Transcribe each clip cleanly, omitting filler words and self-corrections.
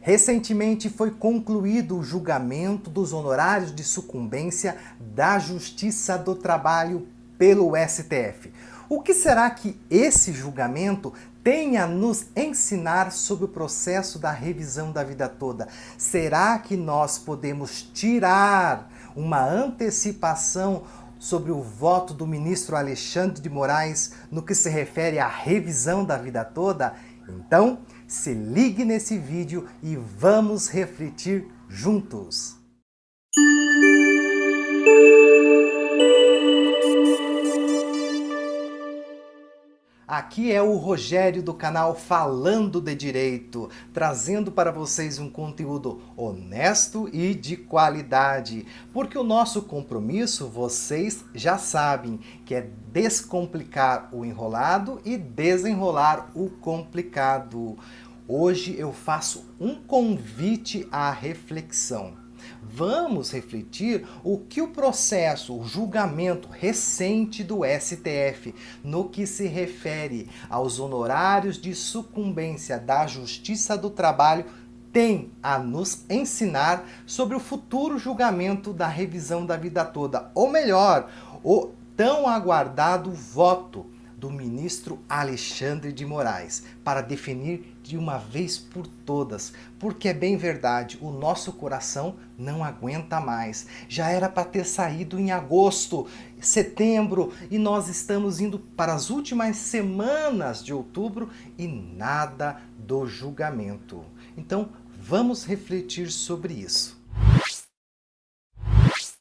Recentemente foi concluído o julgamento dos honorários de sucumbência da Justiça do Trabalho pelo STF. O que será que esse julgamento tem a nos ensinar sobre o processo da revisão da vida toda? Será que nós podemos tirar uma antecipação sobre o voto do ministro Alexandre de Moraes no que se refere à revisão da vida toda? Então, se ligue nesse vídeo e vamos refletir juntos! Aqui é o Rogério do canal Falando de Direito, trazendo para vocês um conteúdo honesto e de qualidade, porque o nosso compromisso, vocês já sabem, que é descomplicar o enrolado e desenrolar o complicado. Hoje eu faço um convite à reflexão. Vamos refletir o que o processo, o julgamento recente do STF, no que se refere aos honorários de sucumbência da Justiça do Trabalho, tem a nos ensinar sobre o futuro julgamento da revisão da vida toda, ou melhor, o tão aguardado voto do ministro Alexandre de Moraes para definir de uma vez por todas, porque é bem verdade, o nosso coração não aguenta mais. Já era para ter saído em agosto, setembro, e nós estamos indo para as últimas semanas de outubro e nada do julgamento. Então, vamos refletir sobre isso.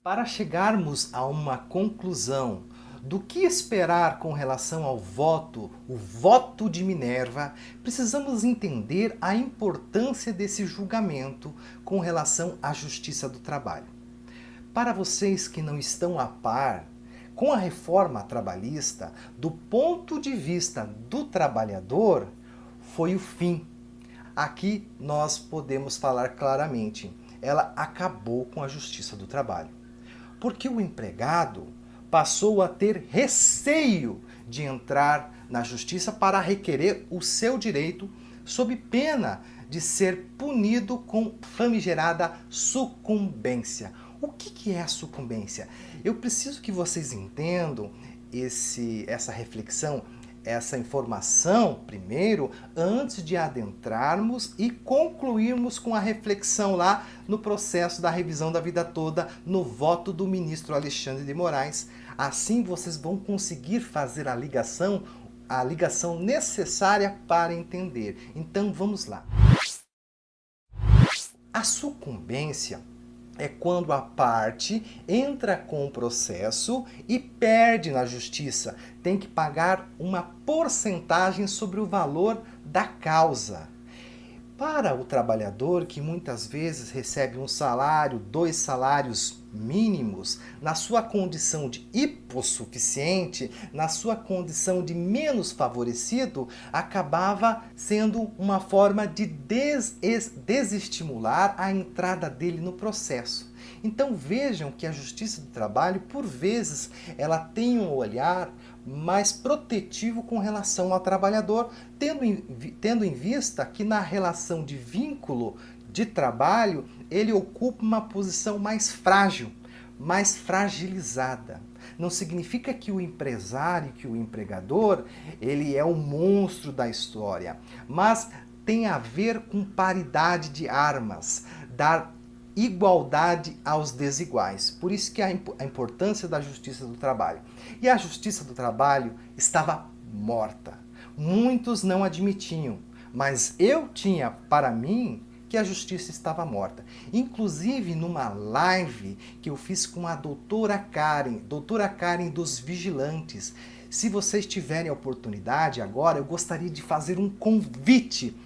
Para chegarmos a uma conclusão do que esperar com relação ao voto, o voto de Minerva, precisamos entender a importância desse julgamento com relação à Justiça do Trabalho. Para vocês que não estão a par, com a reforma trabalhista, do ponto de vista do trabalhador, foi o fim. Aqui nós podemos falar claramente, ela acabou com a Justiça do Trabalho. Porque o empregado passou a ter receio de entrar na justiça para requerer o seu direito sob pena de ser punido com famigerada sucumbência. O que é a sucumbência? Eu preciso que vocês entendam essa reflexão, essa informação primeiro, antes de adentrarmos e concluirmos com a reflexão lá no processo da revisão da vida toda, no voto do ministro Alexandre de Moraes. Assim vocês vão conseguir fazer a ligação necessária para entender. Então vamos lá. A sucumbência é quando a parte entra com o processo e perde na justiça. Tem que pagar uma porcentagem sobre o valor da causa. Para o trabalhador que muitas vezes recebe um salário, 2 salários mínimos, na sua condição de hipossuficiente, na sua condição de menos favorecido, acabava sendo uma forma de desestimular a entrada dele no processo. Então vejam que a Justiça do Trabalho, por vezes, ela tem um olhar mais protetivo com relação ao trabalhador, tendo em vista que na relação de vínculo de trabalho, ele ocupa uma posição mais frágil, mais fragilizada. Não significa que o empresário, que o empregador, ele é o monstro da história, mas tem a ver com paridade de armas, dar igualdade aos desiguais. Por isso que a importância da Justiça do Trabalho. E a Justiça do Trabalho estava morta. Muitos não admitiam, mas eu tinha para mim que a justiça estava morta. Inclusive numa live que eu fiz com a doutora Karen dos Vigilantes. Se vocês tiverem a oportunidade agora, eu gostaria de fazer um convite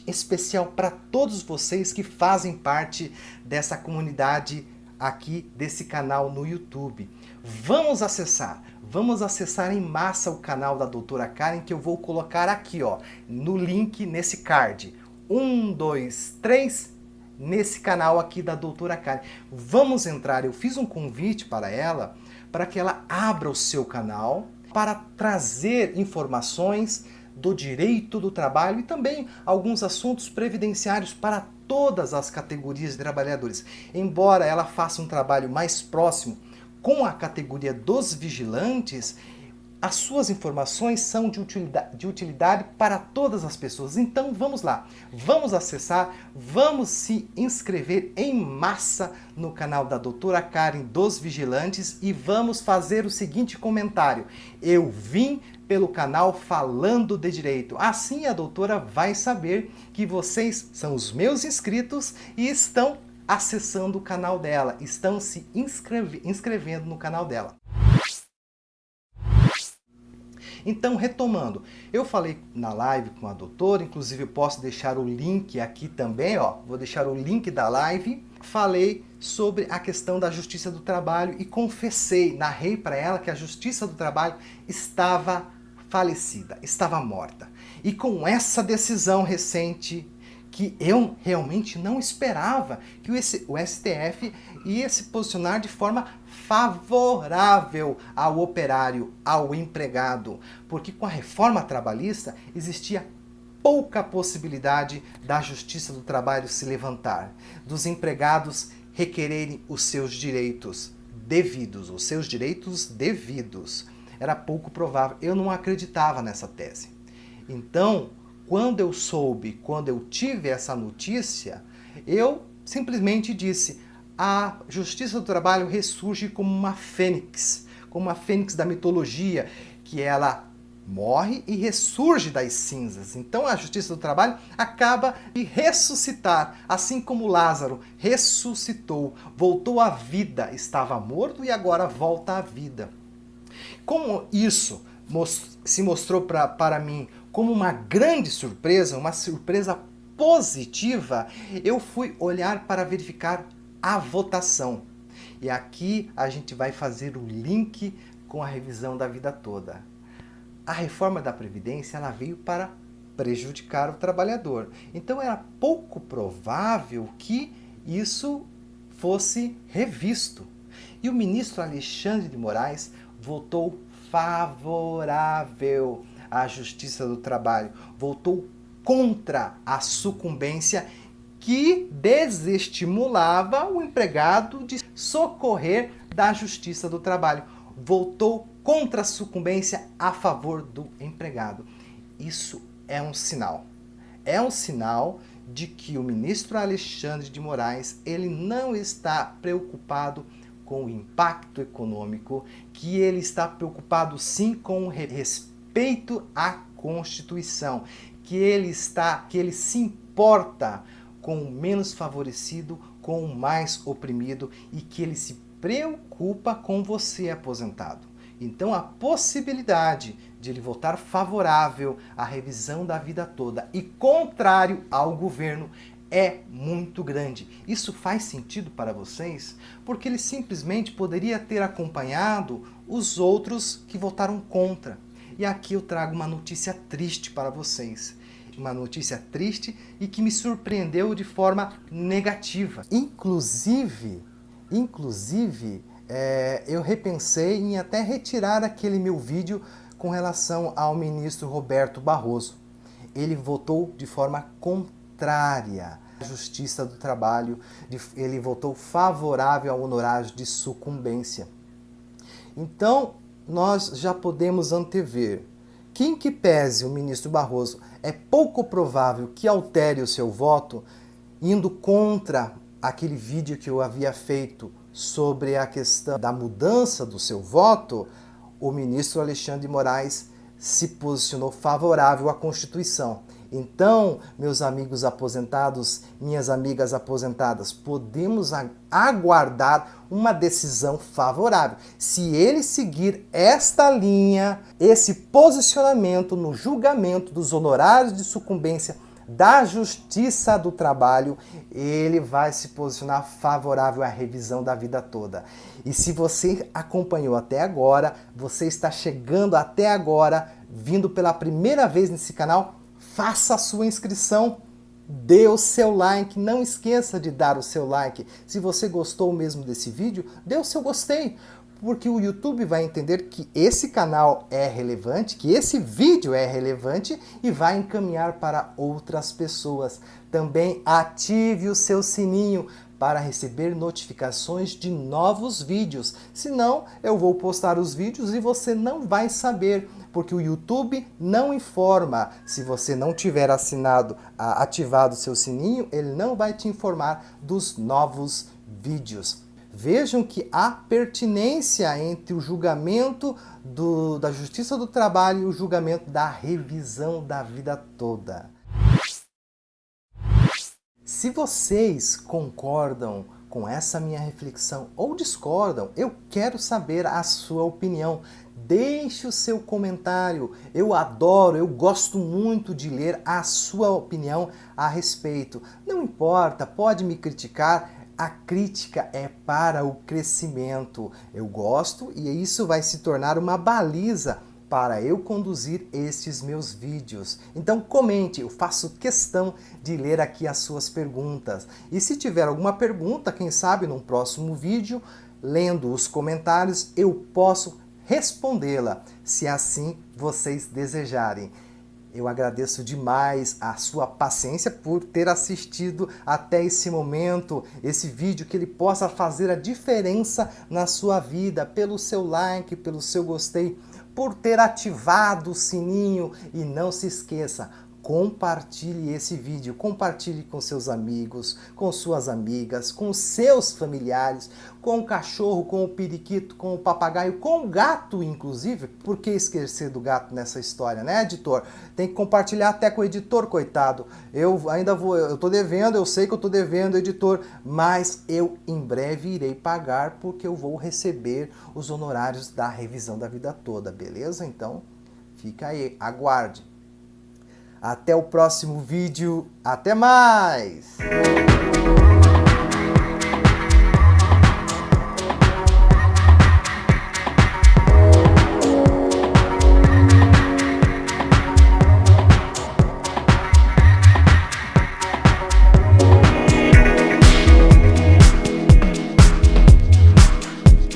especial para todos vocês que fazem parte dessa comunidade aqui, desse canal no YouTube. Vamos acessar em massa o canal da doutora Karen, que eu vou colocar aqui, ó, no link, nesse card. 1, 2, 3, nesse canal aqui da doutora Karen. Vamos entrar, eu fiz um convite para ela, para que ela abra o seu canal, para trazer informações do direito do trabalho e também alguns assuntos previdenciários para todas as categorias de trabalhadores. Embora ela faça um trabalho mais próximo com a categoria dos vigilantes, as suas informações são de utilidade para todas as pessoas. Então vamos lá, vamos acessar, vamos se inscrever em massa no canal da doutora Karen dos Vigilantes e vamos fazer o seguinte comentário: eu vim pelo canal Falando de Direito. Assim a doutora vai saber que vocês são os meus inscritos e estão acessando o canal dela, estão se inscrevendo no canal dela. Então, retomando, eu falei na live com a doutora, inclusive eu posso deixar o link aqui também, ó, vou deixar o link da live. Falei sobre a questão da Justiça do Trabalho e confessei, narrei para ela que a Justiça do Trabalho estava falecida, estava morta. E com essa decisão recente, que eu realmente não esperava que o STF ia se posicionar de forma favorável ao operário, ao empregado, porque com a reforma trabalhista existia pouca possibilidade da Justiça do Trabalho se levantar, dos empregados requererem os seus direitos devidos, Era pouco provável, eu não acreditava nessa tese. Então, quando eu tive essa notícia, eu simplesmente disse: a Justiça do Trabalho ressurge como uma fênix da mitologia, que ela morre e ressurge das cinzas. Então a Justiça do Trabalho acaba de ressuscitar, assim como Lázaro ressuscitou, voltou à vida, estava morto e agora volta à vida. Como isso se mostrou para mim como uma grande surpresa, uma surpresa positiva, eu fui olhar para verificar a votação. E aqui a gente vai fazer o link com a revisão da vida toda. A reforma da Previdência ela veio para prejudicar o trabalhador. Então era pouco provável que isso fosse revisto. E o ministro Alexandre de Moraes votou favorável à Justiça do Trabalho, votou contra a sucumbência que desestimulava o empregado de socorrer da Justiça do Trabalho. Votou contra a sucumbência a favor do empregado. Isso é um sinal. É um sinal de que o ministro Alexandre de Moraes ele não está preocupado com o impacto econômico, que ele está preocupado sim com o respeito à Constituição, que ele se importa com o menos favorecido, com o mais oprimido e que ele se preocupa com você aposentado. Então a possibilidade de ele votar favorável à revisão da vida toda e contrário ao governo é muito grande. Isso faz sentido para vocês? Porque ele simplesmente poderia ter acompanhado os outros que votaram contra. E aqui eu trago uma notícia triste para vocês. Uma notícia triste e que me surpreendeu de forma negativa. Inclusive, eu repensei em até retirar aquele meu vídeo com relação ao ministro Roberto Barroso. Ele votou de forma contrária à Justiça do Trabalho, ele votou favorável ao honorário de sucumbência. Então, nós já podemos antever que, em que pese o ministro Barroso, é pouco provável que altere o seu voto, indo contra aquele vídeo que eu havia feito sobre a questão da mudança do seu voto, o ministro Alexandre de Moraes se posicionou favorável à Constituição. Então, meus amigos aposentados, minhas amigas aposentadas, podemos aguardar uma decisão favorável. Se ele seguir esta linha, esse posicionamento no julgamento dos honorários de sucumbência da Justiça do Trabalho, ele vai se posicionar favorável à revisão da vida toda. E se você acompanhou até agora, você está chegando até agora, vindo pela primeira vez nesse canal, faça a sua inscrição, dê o seu like, não esqueça de dar o seu like. Se você gostou mesmo desse vídeo, dê o seu gostei, porque o YouTube vai entender que esse canal é relevante, que esse vídeo é relevante e vai encaminhar para outras pessoas. Também ative o seu sininho para receber notificações de novos vídeos. Senão, eu vou postar os vídeos e você não vai saber, porque o YouTube não informa. Se você não tiver ativado o seu sininho, ele não vai te informar dos novos vídeos. Vejam que há pertinência entre o julgamento da Justiça do Trabalho e o julgamento da revisão da vida toda. Se vocês concordam com essa minha reflexão ou discordam, eu quero saber a sua opinião. Deixe o seu comentário. Eu gosto muito de ler a sua opinião a respeito. Não importa, pode me criticar. A crítica é para o crescimento. Eu gosto e isso vai se tornar uma baliza para eu conduzir estes meus vídeos. Então comente, eu faço questão de ler aqui as suas perguntas. E se tiver alguma pergunta, quem sabe num próximo vídeo, lendo os comentários, eu posso respondê-la, se assim vocês desejarem. Eu agradeço demais a sua paciência por ter assistido até esse momento, esse vídeo, que ele possa fazer a diferença na sua vida, pelo seu like, pelo seu gostei, por ter ativado o sininho. E não se esqueça, compartilhe esse vídeo, compartilhe com seus amigos, com suas amigas, com seus familiares, com o cachorro, com o periquito, com o papagaio, com o gato inclusive. Por que esquecer do gato nessa história, né, editor? Tem que compartilhar até com o editor, coitado. Eu tô devendo, eu sei que eu tô devendo, editor, mas eu em breve irei pagar, porque eu vou receber os honorários da revisão da vida toda, beleza? Então, fica aí, aguarde. Até o próximo vídeo. Até mais!